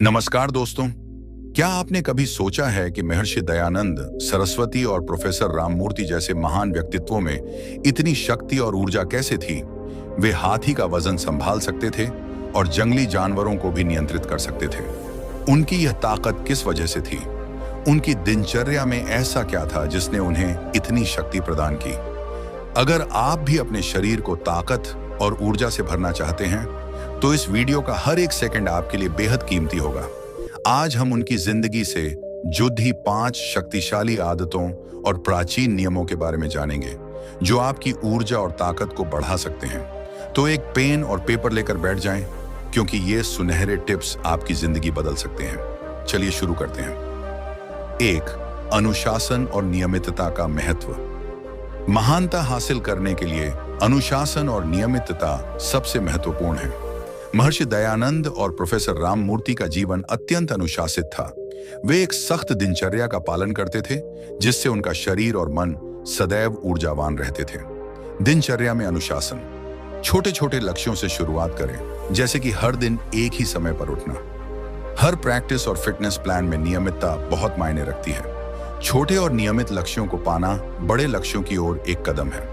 नमस्कार दोस्तों। क्या आपने कभी सोचा है कि महर्षि दयानंद सरस्वती और प्रोफेसर राममूर्ति जैसे महान व्यक्तित्वों में इतनी शक्ति और ऊर्जा कैसे थी? वे हाथी का वजन संभाल सकते थे और जंगली जानवरों को भी नियंत्रित कर सकते थे। उनकी यह ताकत किस वजह से थी? उनकी दिनचर्या में ऐसा क्या था जिसने उन्हें इतनी शक्ति प्रदान की? अगर आप भी अपने शरीर को ताकत और ऊर्जा से भरना चाहते हैं तो इस वीडियो का हर एक सेकंड आपके लिए बेहद कीमती होगा। आज हम उनकी जिंदगी से जुड़ी 5 शक्तिशाली आदतों और प्राचीन नियमों के बारे में जानेंगे जो आपकी ऊर्जा और ताकत को बढ़ा सकते हैं। तो एक पेन और पेपर लेकर बैठ जाएं, क्योंकि ये सुनहरे टिप्स आपकी जिंदगी बदल सकते हैं। चलिए शुरू करते हैं। 1. अनुशासन और नियमितता का महत्व। महानता हासिल करने के लिए अनुशासन और नियमितता सबसे महत्वपूर्ण है। महर्षि दयानंद और प्रोफेसर राममूर्ति का जीवन अत्यंत अनुशासित था। वे एक सख्त दिनचर्या का पालन करते थे, जिससे उनका शरीर और मन सदैव ऊर्जावान रहते थे। दिनचर्या में अनुशासन। छोटे छोटे लक्ष्यों से शुरुआत करें, जैसे कि हर दिन एक ही समय पर उठना। हर प्रैक्टिस और फिटनेस प्लान में नियमितता बहुत मायने रखती है। छोटे और नियमित लक्ष्यों को पाना बड़े लक्ष्यों की ओर एक कदम है।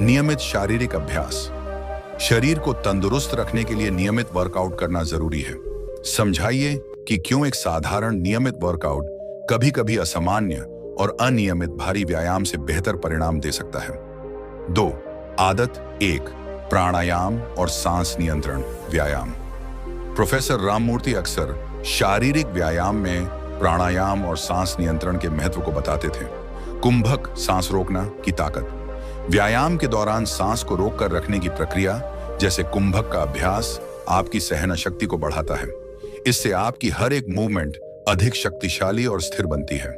नियमित शारीरिक अभ्यास। शरीर को तंदुरुस्त रखने के लिए नियमित वर्कआउट करना जरूरी है। समझाइए कि क्यों एक साधारण नियमित वर्कआउट कभी कभी असामान्य और अनियमित भारी व्यायाम से बेहतर परिणाम दे सकता है। 2. आदत 1. प्राणायाम और सांस नियंत्रण व्यायाम। प्रोफेसर राममूर्ति अक्सर शारीरिक व्यायाम में प्राणायाम और सांस नियंत्रण के महत्व को बताते थे। कुंभक सांस रोकना की ताकत। व्यायाम के दौरान सांस को रोककर रखने की प्रक्रिया, जैसे कुंभक का अभ्यास, आपकी सहन शक्ति को बढ़ाता है। इससे आपकी हर एक मूवमेंट अधिक शक्तिशाली और स्थिर बनती है।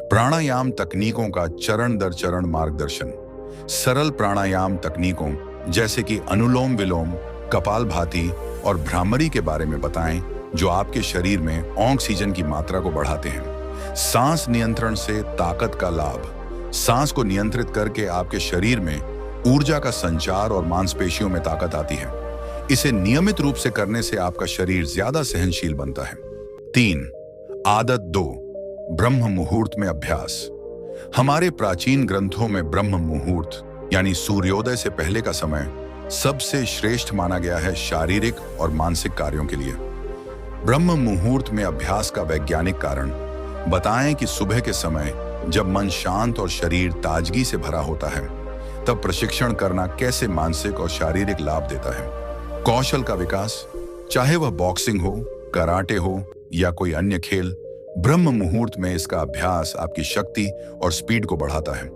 प्राणायाम तकनीकों का चरण दर चरण मार्गदर्शन। सरल प्राणायाम तकनीकों जैसे कि अनुलोम विलोम, कपालभाति और भ्रामरी के बारे में बताएं, जो आपके शरीर में ऑक्सीजन की मात्रा को बढ़ाते हैं। सांस नियंत्रण से ताकत का लाभ। सांस को नियंत्रित करके आपके शरीर में ऊर्जा का संचार और मांसपेशियों में ताकत आती है। इसे नियमित रूप से करने से आपका शरीर ज्यादा सहनशील बनता है। 3. आदत 2. ब्रह्म मुहूर्त में अभ्यास। हमारे प्राचीन ग्रंथों में ब्रह्म मुहूर्त यानी सूर्योदय से पहले का समय सबसे श्रेष्ठ माना गया है शारीरिक और मानसिक कार्यों के लिए। ब्रह्म मुहूर्त में अभ्यास का वैज्ञानिक कारण। बताएं कि सुबह के समय जब मन शांत और शरीर ताजगी से भरा होता है, तब प्रशिक्षण करना कैसे मानसिक और शारीरिक लाभ देता है। कौशल का विकास, चाहे वह बॉक्सिंग हो, कराटे हो या कोई अन्य खेल, ब्रह्म मुहूर्त में इसका अभ्यास आपकी शक्ति और स्पीड को बढ़ाता है।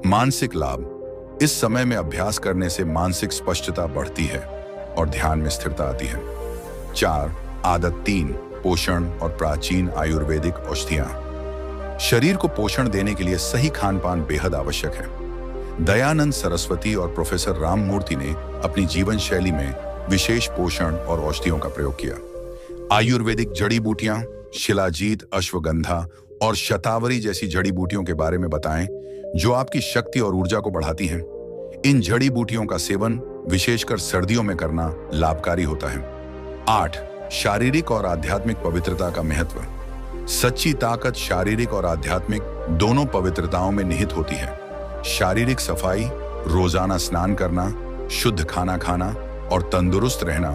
मानसिक लाभ, इस समय में अभ्यास करने से मानसिक स्पष्टता बढ़ती है और ध्यान में स्थिरता आती है। 4. आदत 3. पोषण और प्राचीन आयुर्वेदिक औषधियां। शरीर को पोषण देने के लिए सही खान-पान बेहद आवश्यक है। दयानंद सरस्वती और प्रोफेसर राममूर्ति ने अपनी जीवन शैली में विशेष पोषण और औषधियों का प्रयोग किया। आयुर्वेदिक जड़ी बूटियां, शिलाजीत, अश्वगंधा और शतावरी जैसी जड़ी बूटियों के बारे में बताएं, जो आपकी शक्ति और ऊर्जा को बढ़ाती हैं। इन जड़ी बूटियों का सेवन विशेषकर सर्दियों में करना लाभकारी होता है। 8. शारीरिक और आध्यात्मिक पवित्रता का महत्व। सच्ची ताकत शारीरिक और आध्यात्मिक दोनों पवित्रताओं में निहित होती है। शारीरिक सफाई, रोजाना स्नान करना, शुद्ध खाना खाना और तंदुरुस्त रहना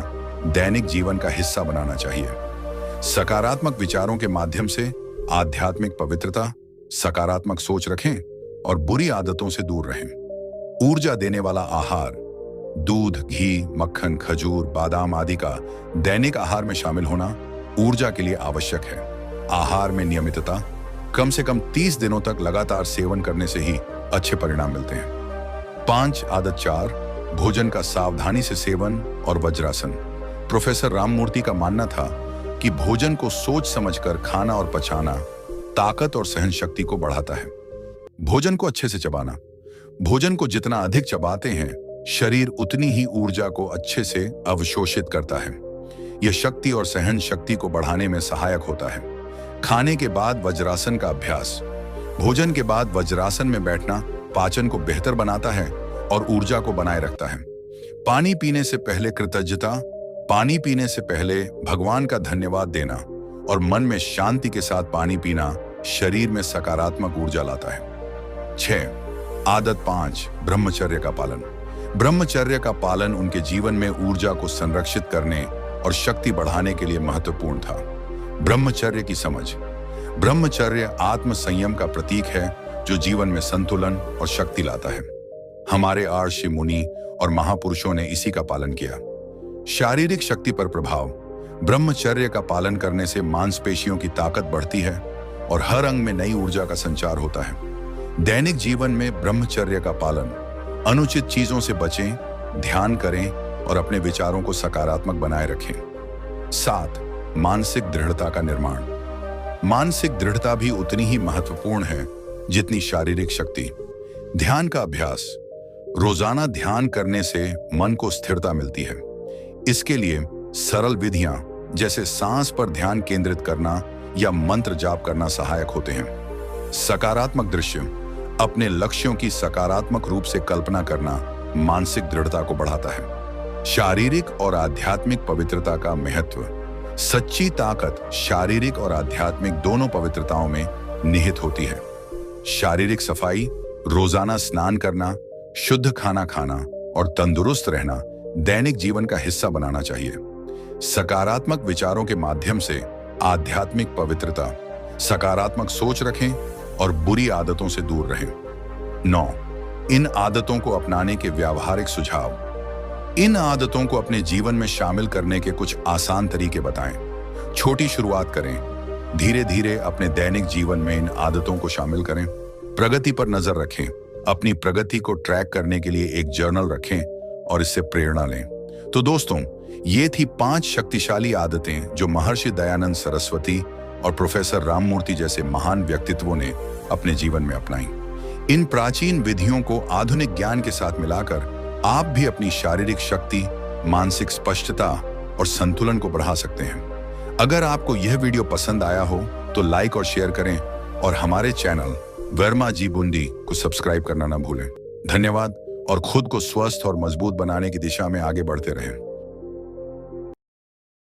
दैनिक जीवन का हिस्सा बनाना चाहिए। सकारात्मक विचारों के माध्यम से आध्यात्मिक पवित्रता, सकारात्मक सोच रखें और बुरी आदतों से दूर रहें। ऊर्जा देने वाला आहार, दूध, घी, मक्खन, खजूर, बादाम आदि का दैनिक आहार में शामिल होना ऊर्जा के लिए आवश्यक है। आहार में नियमितता, कम से कम 30 दिनों तक लगातार सेवन करने से ही अच्छे परिणाम मिलते हैं। 5. आदत 4. भोजन का सावधानी से सेवन और वज्रासन। प्रोफेसर राममूर्ति का मानना था कि भोजन को सोच समझकर खाना और पचाना ताकत और सहन शक्ति को बढ़ाता है। भोजन को अच्छे से चबाना। भोजन को जितना अधिक चबाते हैं, शरीर उतनी ही ऊर्जा को अच्छे से अवशोषित करता है। यह शक्ति और सहन शक्ति को बढ़ाने में सहायक होता है। खाने के बाद वज्रासन का अभ्यास। भोजन के बाद वज्रासन में बैठना पाचन को बेहतर बनाता है और ऊर्जा को बनाए रखता है। पानी पीने से पहले कृतज्ञता, पानी पीने से पहले भगवान का धन्यवाद देना और मन में शांति के साथ पानी पीना शरीर में सकारात्मक ऊर्जा लाता है। 6. आदत 5. ब्रह्मचर्य का पालन। ब्रह्मचर्य का पालन उनके जीवन में ऊर्जा को संरक्षित करने और शक्ति बढ़ाने के लिए महत्वपूर्ण था। ब्रह्मचर्य की समझ। ब्रह्मचर्य आत्म संयम का प्रतीक है जो जीवन में संतुलन और शक्ति लाता है। हमारे ऋषि मुनि और महापुरुषों ने इसी का पालन किया। शारीरिक शक्ति पर प्रभाव। ब्रह्मचर्य का पालन करने से मांसपेशियों की ताकत बढ़ती है और हर अंग में नई ऊर्जा का संचार होता है। दैनिक जीवन में ब्रह्मचर्य का पालन। अनुचित चीजों से बचें, ध्यान करें और अपने विचारों को सकारात्मक बनाए रखें। 7. मानसिक दृढ़ता का निर्माण। मानसिक दृढ़ता भी उतनी ही महत्वपूर्ण है जितनी शारीरिक शक्ति। ध्यान का अभ्यास। रोजाना ध्यान करने से मन को स्थिरता मिलती है। इसके लिए सरल विधियां जैसे सांस पर ध्यान केंद्रित करना या मंत्र जाप करना सहायक होते हैं। सकारात्मक दृश्य। अपने लक्ष्यों की सकारात्मक रूप से कल्पना करना मानसिक दृढ़ता को बढ़ाता है। शारीरिक और आध्यात्मिक पवित्रता का महत्व। सच्ची ताकत शारीरिक और आध्यात्मिक दोनों पवित्रताओं में निहित होती है। शारीरिक सफाई, रोजाना स्नान करना, शुद्ध खाना खाना और तंदुरुस्त रहना दैनिक जीवन का हिस्सा बनाना चाहिए। सकारात्मक विचारों के माध्यम से आध्यात्मिक पवित्रता। सकारात्मक सोच रखें और बुरी आदतों से दूर रहें। 9. इन आदतों को अपनाने के व्यावहारिक सुझाव। इन आदतों को अपने जीवन में शामिल करने के कुछ आसान तरीके बताएं। छोटी शुरुआत करें। धीरे धीरे अपने दैनिक जीवन में इन आदतों को शामिल करें। प्रगति पर नजर रखें। अपनी प्रगति को ट्रैक करने के लिए एक जर्नल रखें और इससे प्रेरणा लें। तो दोस्तों, ये थी 5 शक्तिशाली आदतें जो महर्षि दयानंद सरस्वती और प्रोफेसर राममूर्ति जैसे महान व्यक्तित्वों ने अपने जीवन में अपनाई। इन प्राचीन विधियों को आधुनिक ज्ञान के साथ मिलाकर आप भी अपनी शारीरिक शक्ति, मानसिक स्पष्टता और संतुलन को बढ़ा सकते हैं। अगर आपको यह वीडियो पसंद आया हो तो लाइक और शेयर करें और हमारे चैनल वर्मा जी बूंदी को सब्सक्राइब करना ना भूलें। धन्यवाद और खुद को स्वस्थ और मजबूत बनाने की दिशा में आगे बढ़ते रहें।